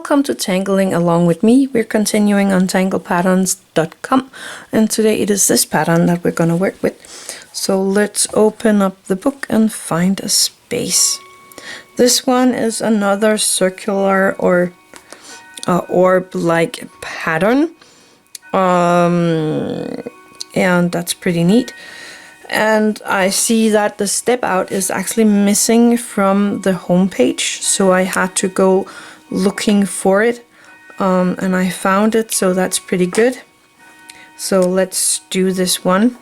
Welcome to Tangling Along with me. We're continuing on tanglepatterns.com, and today it is this pattern that we're going to work with. So let's open up the book and find a space. This one is another circular or orb-like pattern, and that's pretty neat. And I see that the step out is actually missing from the home page, so I had to go looking for it, and I found it, so that's pretty good. So let's do this one.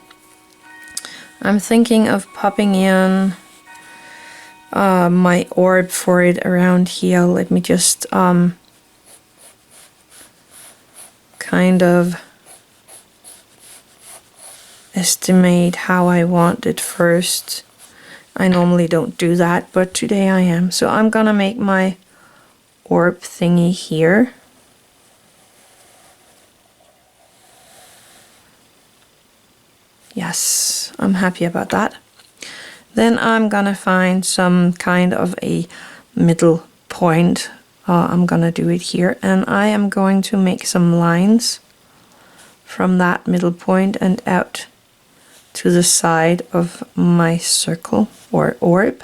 I'm thinking of popping in my orb for it around here. Let me just kind of estimate how I want it first. I normally don't do that, but today I am. So I'm gonna make my orb thingy here. Yes, I'm happy about that. Then I'm gonna find some kind of a middle point. I'm gonna do it here, and I am going to make some lines from that middle point and out to the side of my circle or orb.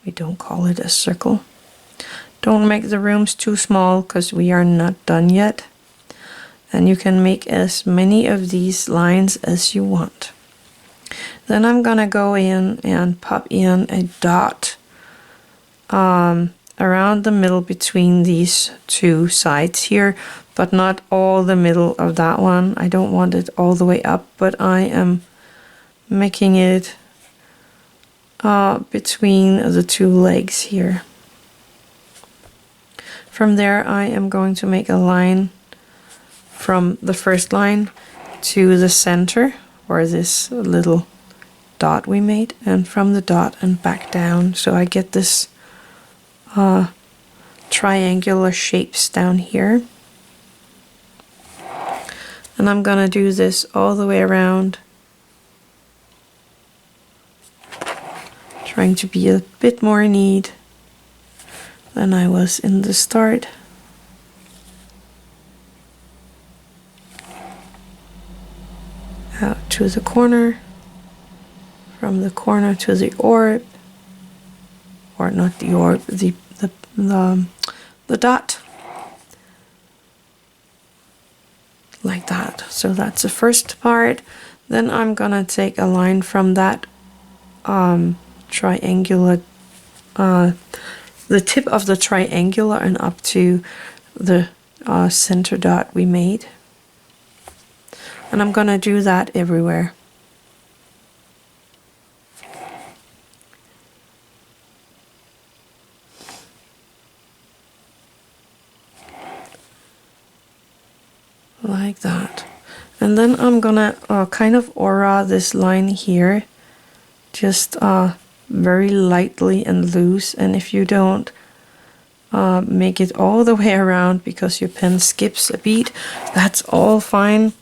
We don't call it a circle. Don't make the rooms too small because we are not done yet. And you can make as many of these lines as you want. Then I'm gonna go in and pop in a dot around the middle between these two sides here, but not all the middle of that one. I don't want it all the way up, but I am making it between the two legs here. From there I am going to make a line from the first line to the center, or this little dot we made, and from the dot and back down, so I get this triangular shapes down here. And I'm gonna do this all the way around, trying to be a bit more neat than I was in the start. Out to the corner, from the corner to the orb, or not the orb, the dot, like that. So that's the first part. Then I'm gonna take a line from that triangular, the tip of the triangular, and up to the center dot we made. And I'm gonna do that everywhere. Like that. And then I'm gonna kind of aura this line here, just very lightly and loose. And if you don't make it all the way around because your pen skips a beat, that's all fine.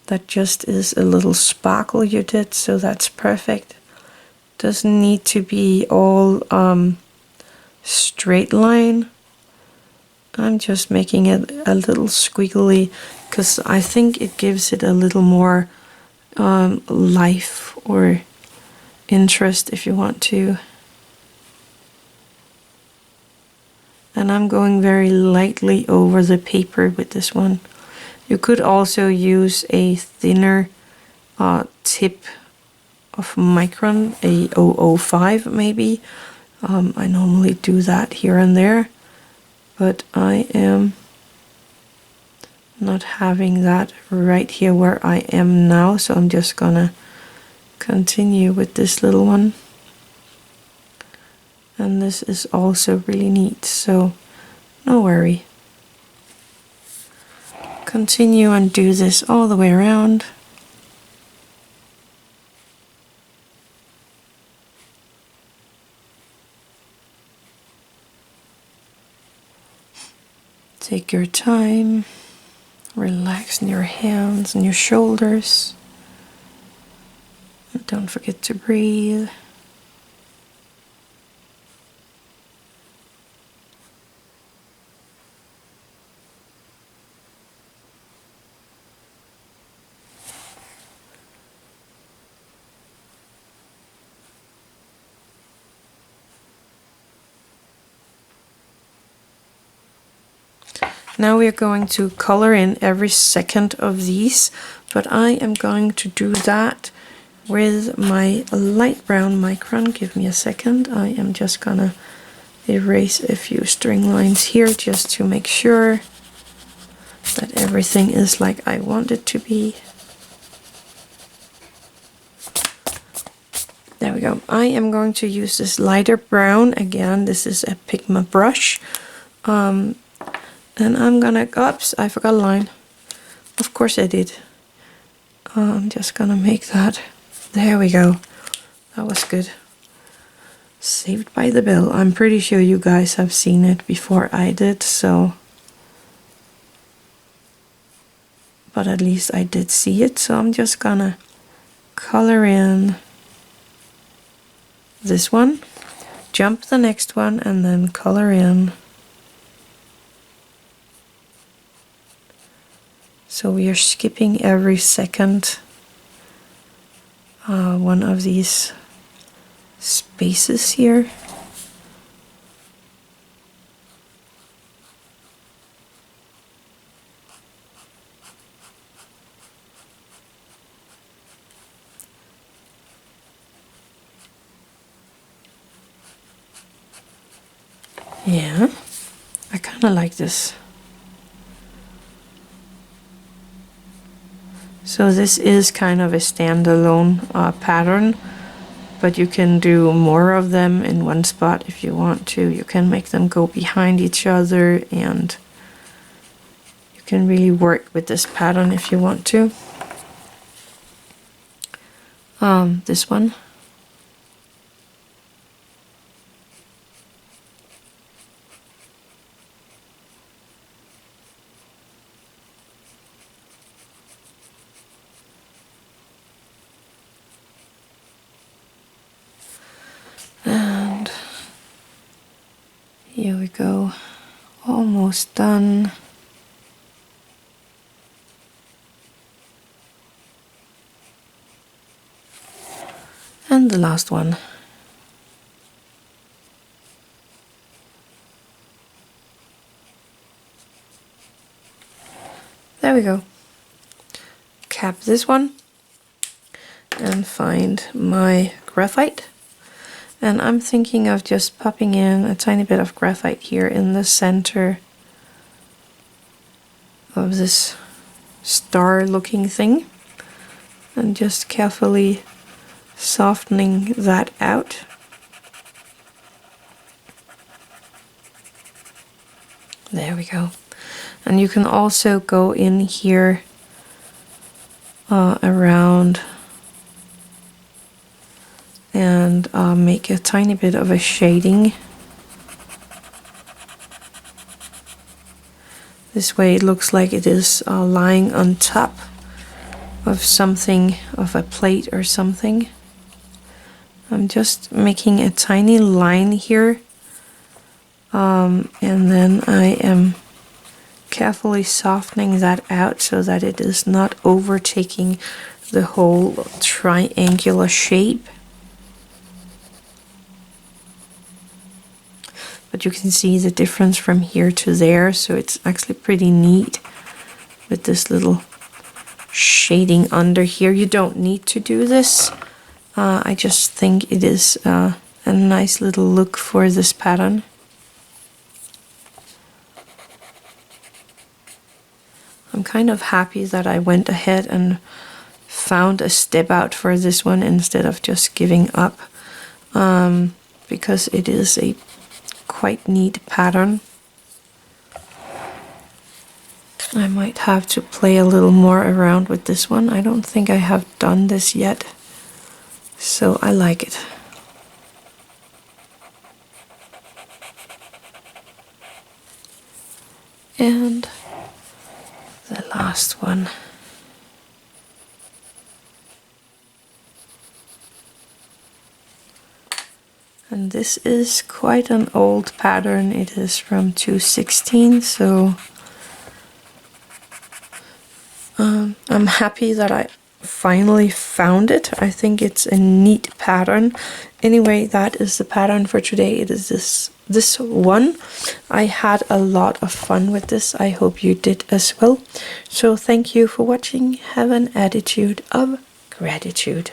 That just is a little sparkle you did, so that's perfect. Doesn't need to be all straight line. I'm just making it a little squiggly because I think it gives it a little more life or interest, if you want to. And I'm going very lightly over the paper with this one. You could also use a thinner tip of micron, a 005 maybe. I normally do that here and there, but I am not having that right here where I am now, so I'm just gonna continue with this little one. And this is also really neat, so no worry. Continue and do this all the way around. Take your time, relax in your hands and your shoulders. And don't forget to breathe. Now we're going to color in every second of these, but I am going to do that with my light brown micron. Give me a second. I am just gonna erase a few string lines here just to make sure that everything is like I want it to be. There we go. I am going to use this lighter brown. Again, this is a Pigma brush. And I'm gonna, oops, I forgot a line. Of course I did. I'm just gonna make that. There we go. That was good. Saved by the bell. I'm pretty sure you guys have seen it before I did, so. But at least I did see it, so I'm just gonna color in this one, jump the next one, and then color in. So we are skipping every second one of these spaces here. Yeah, I kind of like this. So this is kind of a standalone pattern, but you can do more of them in one spot if you want to. You can make them go behind each other, and you can really work with this pattern if you want to. This one. And here we go, almost done. And the last one. There we go. Cap this one and find my graphite. And I'm thinking of just popping in a tiny bit of graphite here in the center of this star looking thing, and just carefully softening that out. There we go. And you can also go in here around and make a tiny bit of a shading. This way it looks like it is lying on top of something, of a plate or something. I'm just making a tiny line here, and then I am carefully softening that out so that it is not overtaking the whole triangular shape. But you can see the difference from here to there, so it's actually pretty neat with this little shading under here. You don't need to do this. I just think it is a nice little look for this pattern. I'm kind of happy that I went ahead and found a step out for this one instead of just giving up, because it is a quite neat pattern. I might have to play a little more around with this one. I don't think I have done this yet, so I like it. And the last one. And this is quite an old pattern. It is from 2016, so I'm happy that I finally found it. I think it's a neat pattern. Anyway, that is the pattern for today. It is this one. I had a lot of fun with this. I hope you did as well. So thank you for watching. Have an attitude of gratitude.